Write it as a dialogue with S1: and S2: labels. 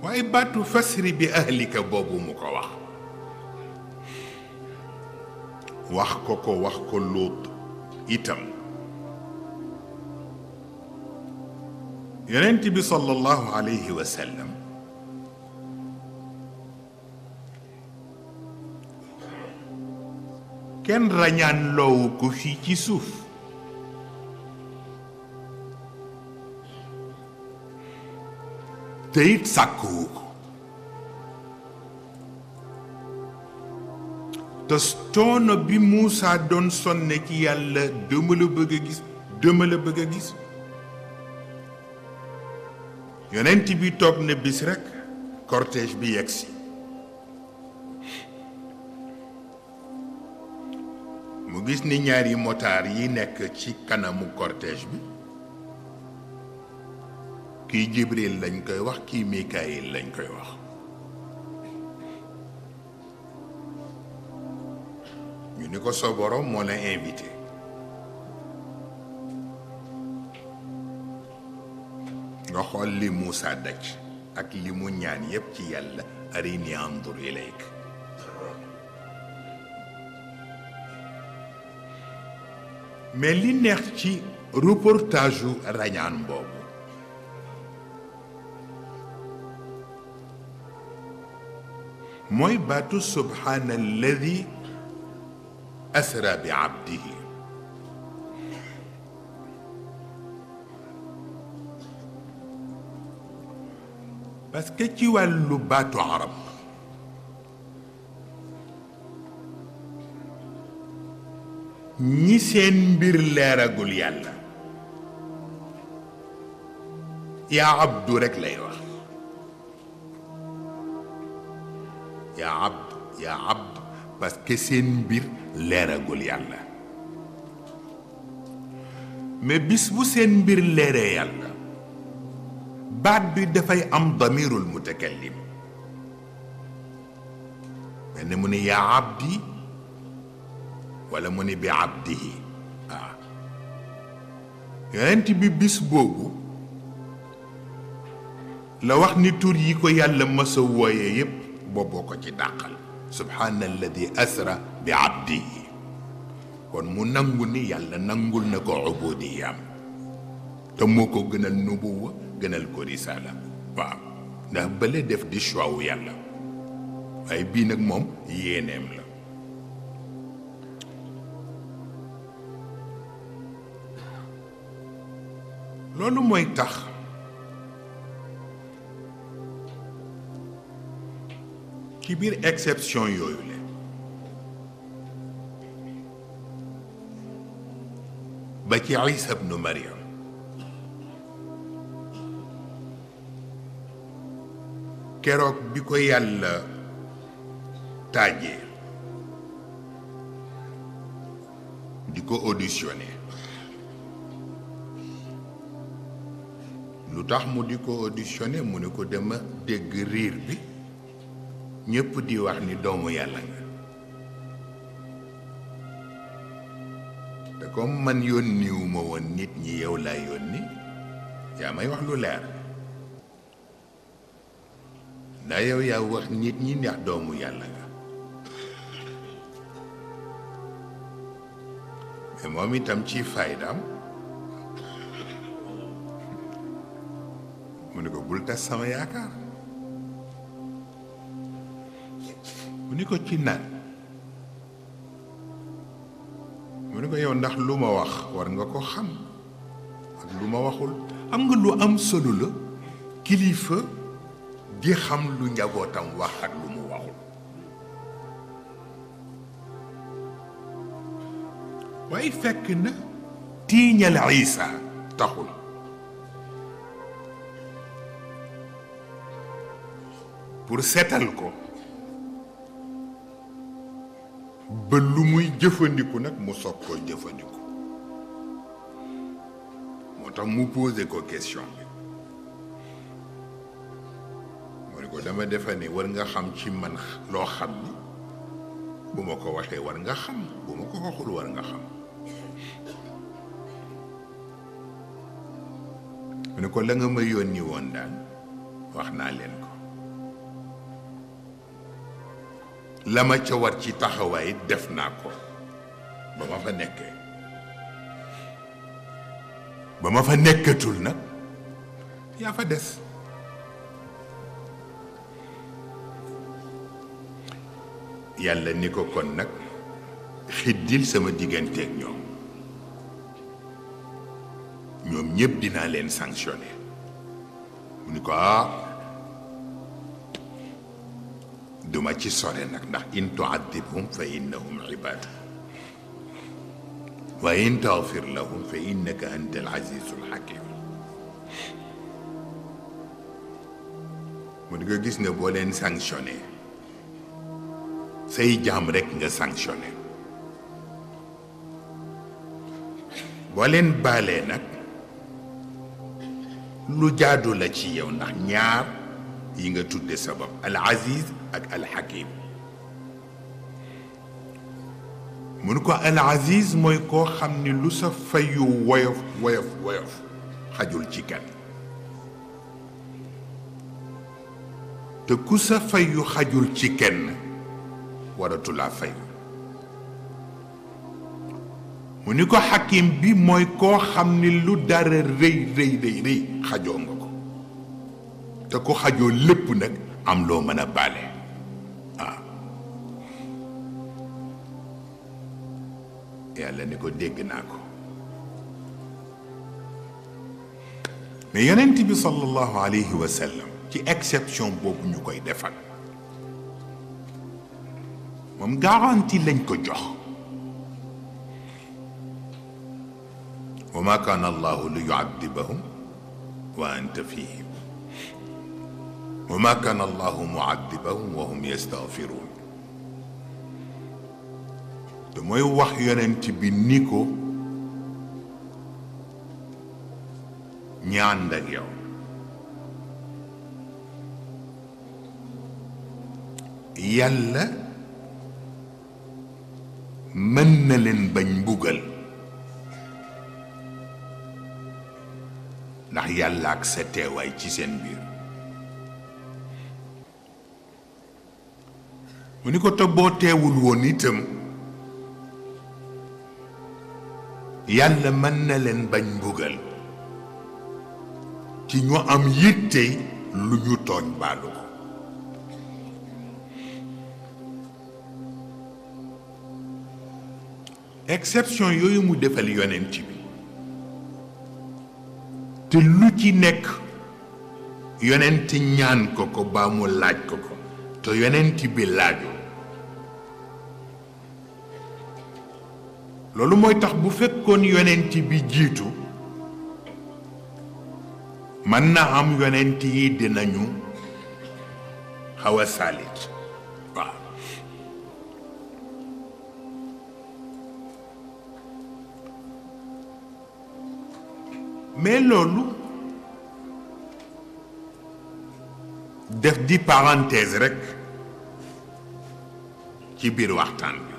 S1: waaye baatu fasri bi ahlika boobu mu ko wax ko Luut itam yonent bi sallallahu alayhi wa sallam kenn rañaan loowu ko fii ci suuf te it sàkkuwu ko te coono bi Muusaa doon sonne ci yàlla dama la bëgg a gis yonent bi toog na bis rekk cortège bi yegsi mu gis ni ñaari motaar yi nekk ci kanamu cortège bi kii Jibril lañ koy wax kii Mikaayil lañ koy wax ñu ni ko sa borom moo la invité nga xool li Muusaa daj ak li mu ñaan yépp ci yàlla arini andur ilayk mais li neex ci reportage u rañaan boobu mooy baatu subhaana alladi asra bi abdihi parce que ci wàllu baatu arab ñi seen mbir leeragul yàlla yaa abdu rekk lay wax yaa abd parce que seen mbir leeragul yàlla mais bis bu seen mbir leeree yàlla baat bi dafay am damirul mutakallim benn mu ni yaa abdi wala mu ni bi abdihi waaw yonent bi bis boobu la wax ni tur yi ko yàlla mësa wooyee yépp booboo ko ci dàqal subhaana alladi asra bi abdihi kon mu nangu ni yàlla nangul na ko ubudiyaam te moo ko gënal nubuwa gënal ko risaala waaw ndax bële def di choix wu yàlla waaye bii nag moom yéeneem la loolu mooy tax ci biir exception yooyu la ba ci Isa ibnu Maryam keroog bi ko yàlla taajee di ko auditionné lu tax mu di ko auditionné mu ni ko dama dégg riir bi ñépp di wax ni doomu yàlla nga te comme man yónniwuma woon nit ñi yow laa yónni yaa may wax lu leer ndax yow yaa wax nit ñi ndax doomu yàlla nga mais moom itam ci faydaam mu ni ko bul tas sama yaakaar mu ni ko ci naan mu ni ko yow ndax lu ma wax war nga ko xam ak lu ma waxul am nga lu am solo la kilifa di xam lu njabootam wax ak lu mu waxul waaye fekk na tiiñal Isa taxul pour seetal ko ba lu muy jëfandiku nag mu soog koo jëfandiku moo tax mu posé ko question bi moo ne ko dama defa ne war nga xam ci man loo xam ni bu ma ko waxee war nga xam bu ma ko waxul war nga xam mu ne ko la nga ma yónni woon daal wax naa leen ko la ma ca war ci taxawaay def naa ko ba ma fa nekkee ba ma fa nekkatul nag yaa fa des yàlla ni ko kon nag xiddil sama digganteeg ñoom ñëpp dinaa leen sanctionné mu ni ko duma ci sore nag ndax in tuaddibhum fa innahum ibaadu wa in taghfir lahum fa innaka anta al-azizul hakim mu ni nga gis nga boo leen sanctionné say jaam rek nga sanctionné boo leen baalee nag lu jaadu la ci yow ndax ñaar yi nga tudde sabab al aziz ak al hakim mun ko al aziz mooy koo xam ni lu sa fayu woyof woyof woyof xajul ci kenn te ku sa fayu xajul ci kenn waratu laa fayu mu ni ko xakim bi mooy koo xam ni lu dara rëy rëy rëy rëy xajoo nga ko te ku xajoo lépp nag am loo mën a baale waaw yàlla ni ko dégg naa ko mais yonent bi sallallahu alayhi wa sallam ci exception boobu ñu koy defal moom garantie lañ ko jox wa ma kaana allahu li yuaddibahum wa anta fihim wa ma kaana allahu muaddibahum wa hum yastaghfiruun te mooy wax yonent bi ni ko ñaan ak yow yàlla mën na leen bañ mbugal ndax yàlla ak sa teewaay ci seen biir mu ni ko te boo teewul woon itam yàlla mën na leen bañ mbugal ci ñu am yitte lu ñu tooñ baalu ko exception yooyu mu defal yonent bi te lu ci nekk yonent ñaan ko ko baa mu laaj ko ko te yonent bi laaju loolu mooy tax bu fekkoon yonent bi jiitu mën na am yonent yi dinañu xaw a saalit waaw mais loolu def di parenthèse rekk ci biir waxtaan bi